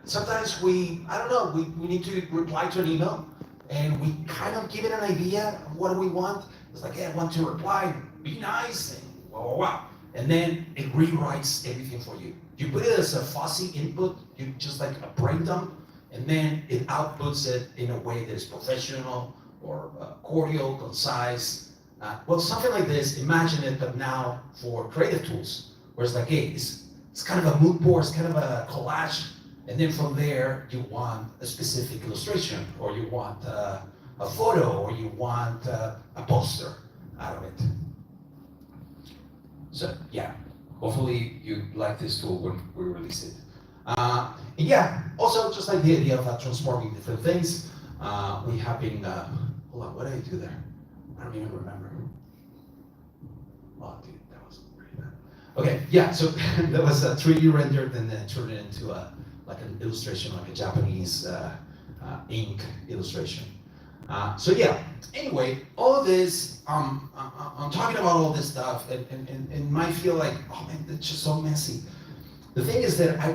Sometimes I don't know, we need to reply to an email and we kind of give it an idea of what we want. It's like, hey, I want to reply, be nice, and wow, wow, wow. And then it rewrites everything for you. You put it as a fuzzy input, you just like a brain dump, and then it outputs it in a way that is professional or cordial, concise. Well, something like this, imagine it, but now for creative tools, where it's like, hey, it's kind of a mood board, it's kind of a collage, and then from there, you want a specific illustration, or you want a photo, or you want a poster out of it. So yeah, hopefully you like this tool when we release it. And yeah, also just like the idea of transforming different things, we have been, hold on, what did I do there? I don't even remember. Oh dude, that was pretty bad. Okay, yeah, so that was a 3D rendered and then turned it into like an illustration, like a Japanese ink illustration. So yeah, anyway, all of this, I'm talking about all this stuff and might feel like, oh man, it's just so messy. The thing is that I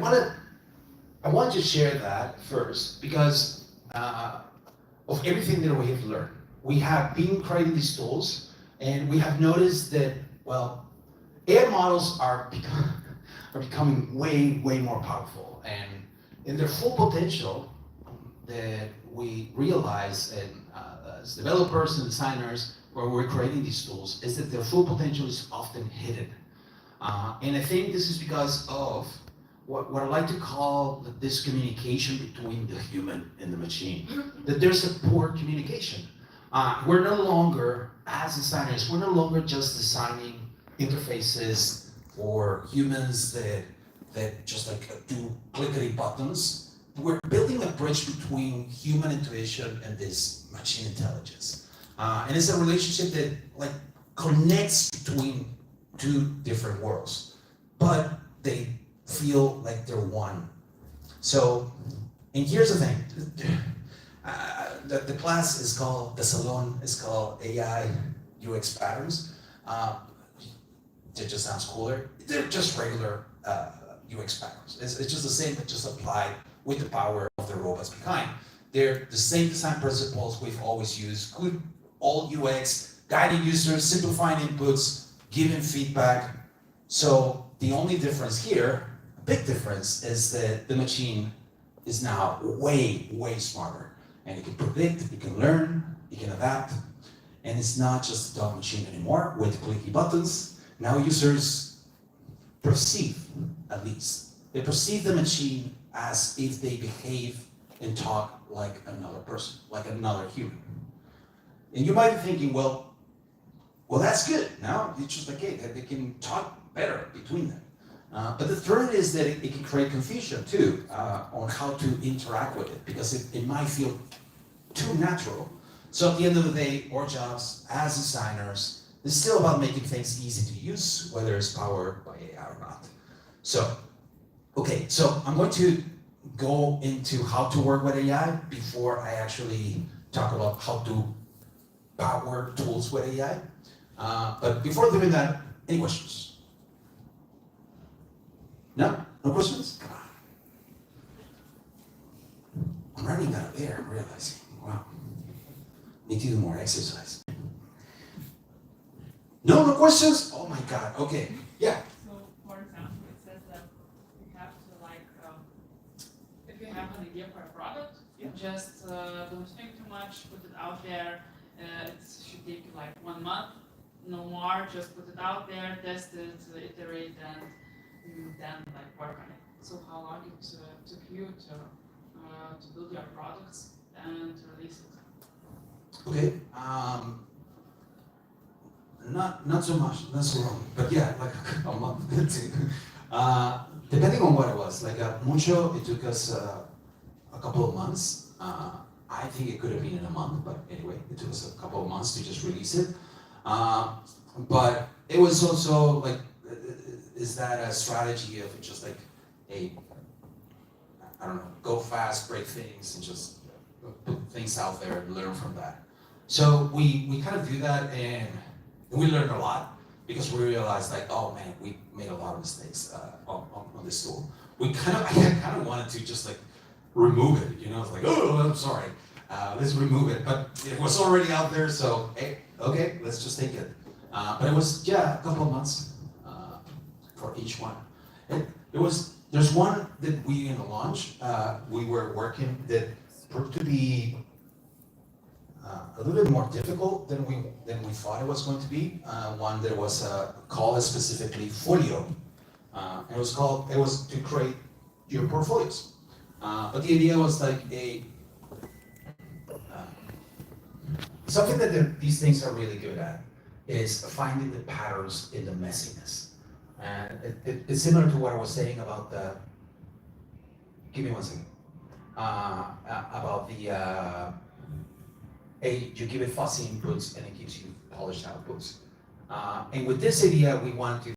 want to share that first because of everything that we have learned. We have been creating these tools and we have noticed that, well, AI models are becoming way more powerful, and in their full potential that we realize and as developers and designers where we're creating these tools is that their full potential is often hidden. And I think this is because of what I like to call the discommunication between the human and the machine. That there's a poor communication. We're no longer, as designers, we're no longer just designing interfaces for humans that just like do clickety buttons. We're building a bridge between human intuition and this machine intelligence. And it's a relationship that like connects between two different worlds, but they feel like they're one. So, and here's the thing. The class is called, the Salon is called AI UX Patterns. It just sounds cooler. They're just regular UX patterns. It's just the same, but just applied with the power of the robots behind. They're the same design principles we've always used. Good old UX, guiding users, simplifying inputs, giving feedback. So the only difference here, a big difference, is that the machine is now way smarter. And it can predict, it can learn, it can adapt. And it's not just a dumb machine anymore with clicky buttons. Now users perceive, at least, they perceive the machine as if they behave and talk like another person, like another human. And you might be thinking, well, that's good. Now it's just like, hey, they can talk better between them. But the third is that it can create confusion too on how to interact with it, because it might feel too natural. So at the end of the day, our jobs as designers is still about making things easy to use, whether it's powered by AI or not. So, okay, so I'm going to go into how to work with AI before I actually talk about how to power tools with AI. But before doing that, any questions? No? No questions? Come on. I'm running out of air, I'm realizing. Wow. Need to do more exercise. No questions? Oh my God, okay. Yeah. So, for example, it says that you have to like, if you have an idea for a product, Yeah. just don't think too much, put it out there. It should take you like 1 month, no more. Just put it out there, test it, iterate, and then like work on it. So how long it took you to build your products and to release it? Okay. Not so much, not so long, but yeah, like a month too. Depending on what it was, like mucho, it took us a couple of months. I think it could have been in a month, but anyway, it took us a couple of months to just release it. But it was also like, is that a strategy of just like I don't know, go fast, break things, and just put things out there and learn from that. So we kind of do that, and we learned a lot because we realized like, oh man, we made a lot of mistakes on this tool. I kind of wanted to just like remove it, you know, it's like, oh, I'm sorry, let's remove it, but it was already out there, so, hey, okay, let's just take it. But it was, yeah, a couple of months for each one. There's one that we in the launch, we were working that proved to be a little bit more difficult than we thought it was going to be. One that was called specifically Folio. It was to create your portfolios. But the idea was like something that these things are really good at is finding the patterns in the messiness. And it's similar to what I was saying about the, give me one second, about the, you give it fussy inputs and it gives you polished outputs. And with this idea, we want to